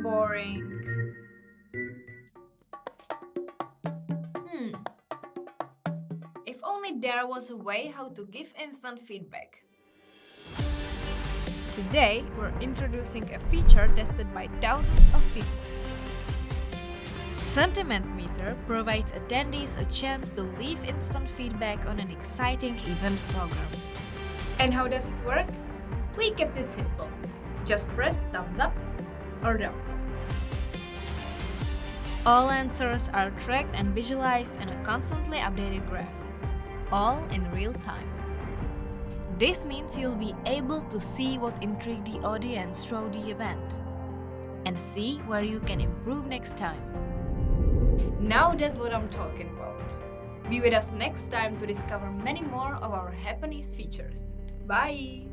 boring. If only there was a way how to give instant feedback. Today, we're introducing a feature tested by thousands of people. Sentiment Meter provides attendees a chance to leave instant feedback on an exciting event program. And how does it work? We kept it simple. Just press thumbs up or down. All answers are tracked and visualized in a constantly updated graph, all in real time. This means you'll be able to see what intrigued the audience throughout the event and see where you can improve next time. Now that's what I'm talking about. Be with us next time to discover many more of our Happenee features. Bye!